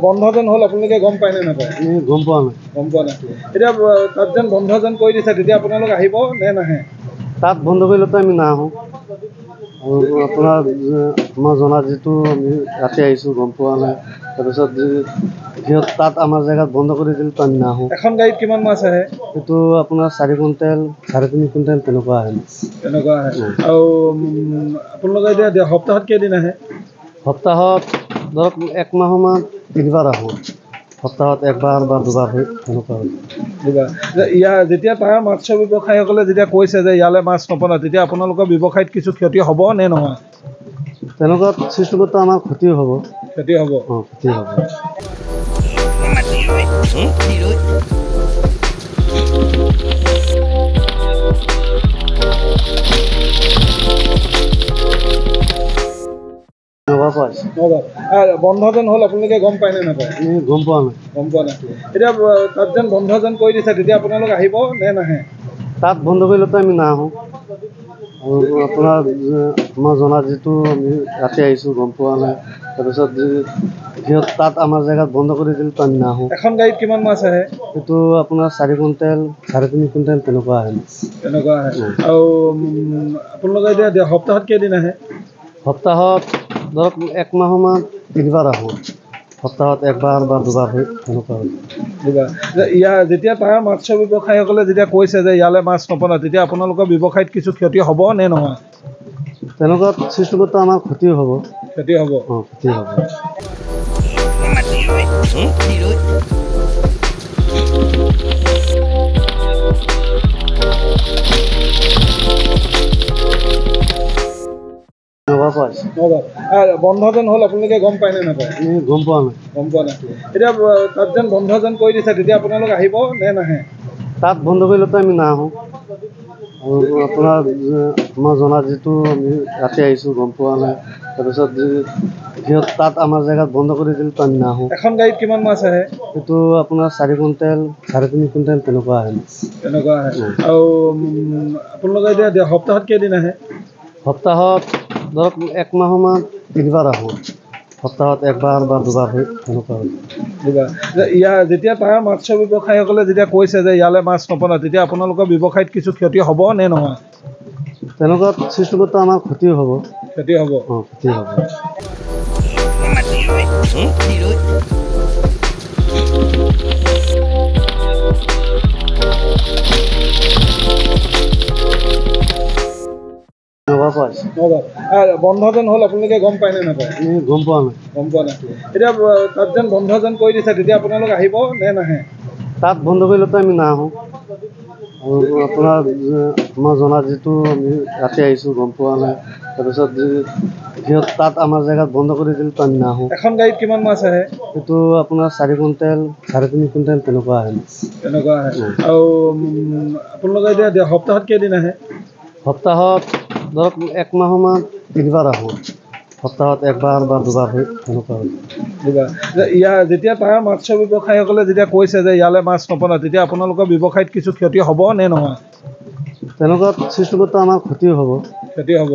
বন্ধজন হল আপোনালোকে গম পায় নে নাপায়? গম পোৱা নাই। এতিয়া তাত যেন বন্ধজন কৰি দিছে, তেতিয়া আপোনালোক আহিব নে নাহে? তাত বন্ধ কৰিলেতো আমি নাহোঁ। আৰু আপোনাৰ আমাৰ জনাত যিটো আমি ৰাতি আহিছোঁ গম পোৱা নাই। তাৰপিছত সিহঁত তাত আমাৰ জেগাত বন্ধ কৰি দিলেতো আমি নাহোঁ। এখন গাড়ীত কিমান মাছ আহে? সেইটো আপোনাৰ 4 কুইণ্টেল 3.5 কুইণ্টেল তেনেকুৱা আহে। আৰু আপোনালোকে এতিয়া সপ্তাহত কেইদিন আহে? সপ্তাহত ধৰক 1 মাহমান 3বাৰ আহোঁ। সপ্তাহত 1বাৰ বা 2বাৰ হয় তেনেকুৱা হয়। ইয়াৰ যেতিয়া তাৰ মাছৰ ব্যৱসায়ীসকলে যেতিয়া কৈছে যে ইয়ালৈ মাছ নপঠায়, তেতিয়া আপোনালোকৰ ব্যৱসায়ত কিছু ক্ষতি হ'ব নে নহয়? তেনেকুৱা চিষ্টেমতো আমাৰ ক্ষতি হ'ব। ক্ষতি হ'ব। ক্ষতি হ'ব। বন্ধজন হল আপোনালোকে গম পায় নে নাপায়? গম পোৱা নাই। এতিয়া তাত যেন বন্ধজন কৰি দিছে, তেতিয়া আপোনালোক আহিব নে নাহে? তাত বন্ধ কৰিলেতো আমি নাহোঁ। আৰু আপোনাৰ আমাৰ জনাত যিটো আমি ৰাতি আহিছোঁ গম পোৱা নাই। তাৰপিছত সিহঁত তাত আমাৰ জেগাত বন্ধ কৰি দিলেতো আমি নাহোঁ। এখন গাড়ীত কিমান মাছ আহে? সেইটো আপোনাৰ 4 কুইণ্টেল 3.5 কুইণ্টেল তেনেকুৱা আহে। আৰু আপোনালোকে এতিয়া সপ্তাহত কেইদিন আহে? সপ্তাহত ধৰক 1 মাহমান 3বাৰ আহোঁ। সপ্তাহত 1বাৰ বা 2বাৰ হয় তেনেকুৱা হয়। ইয়াৰ যেতিয়া তাৰ মাছৰ ব্যৱসায়ীসকলে যেতিয়া কৈছে যে ইয়ালৈ মাছ নপঠায়, তেতিয়া আপোনালোকৰ ব্যৱসায়ত কিছু ক্ষতি হ'ব নে নহয়? তেনেকুৱা চিষ্টেমতো আমাৰ ক্ষতি হ'ব। ক্ষতি হ'ব। বন্ধজন হল আপোনালোকে গম পায় নে নাপায়? গম পোৱা নাই। এতিয়া তাত যেন বন্ধজন কৰি দিছে, তেতিয়া আপোনালোক আহিব নে নাহে? তাত বন্ধ কৰিলেতো আমি নাহোঁ। আৰু আপোনাৰ আমাৰ জনাত যিটো আমি ৰাতি আহিছোঁ গম পোৱা নাই। তাৰপিছত সিহঁত তাত আমাৰ জেগাত বন্ধ কৰি দিলেতো আমি নাহোঁ। এখন গাড়ীত কিমান মাছ আহে? সেইটো আপোনাৰ 4 কুইণ্টেল 3.5 কুইণ্টেল তেনেকুৱা আহে। আৰু আপোনালোকে এতিয়া সপ্তাহত কেইদিন আহে? সপ্তাহত ধৰক 1 মাহমান 3বাৰ আহোঁ। সপ্তাহত 1বাৰ বা 2বাৰ হয় তেনেকুৱা হয়। ইয়াৰ যেতিয়া তাৰ মাছৰ ব্যৱসায়ীসকলে যেতিয়া কৈছে যে ইয়ালৈ মাছ নপঠায়, তেতিয়া আপোনালোকৰ ব্যৱসায়ত কিছু ক্ষতি হ'ব নে নহয়? তেনেকুৱা চিষ্টেমতো আমাৰ ক্ষতি হ'ব। ক্ষতি হ'ব। বন্ধজন হল আপোনালোকে গম পায় নে নাপায়? গম পোৱা নাই। এতিয়া তাত যেন বন্ধজন কৰি দিছে, তেতিয়া আপোনালোক আহিব নে নাহে? তাত বন্ধ কৰিলেতো আমি নাহোঁ। আৰু আপোনাৰ আমাৰ জনাত যিটো আমি ৰাতি আহিছোঁ গম পোৱা নাই। তাৰপিছত সিহঁত তাত আমাৰ জেগাত বন্ধ কৰি দিলেতো আমি নাহোঁ। এখন গাড়ীত কিমান মাছ আহে? সেইটো আপোনাৰ 4 কুইণ্টেল 3.5 কুইণ্টেল তেনেকুৱা আহে। আৰু আপোনালোকে এতিয়া সপ্তাহত কেইদিন আহে? সপ্তাহত ধৰক 1 মাহমান 3বাৰ আহোঁ। সপ্তাহত 1বাৰ বা 2বাৰ হয় তেনেকুৱা হয়। ইয়াৰ যেতিয়া তাৰ মাছৰ ব্যৱসায়ীসকলে যেতিয়া কৈছে যে ইয়ালৈ মাছ নপঠায়, তেতিয়া আপোনালোকৰ ব্যৱসায়ত কিছু ক্ষতি হ'ব নে নহয়? তেনেকুৱা চিষ্টেমতো আমাৰ ক্ষতি হ'ব। ক্ষতি হ'ব।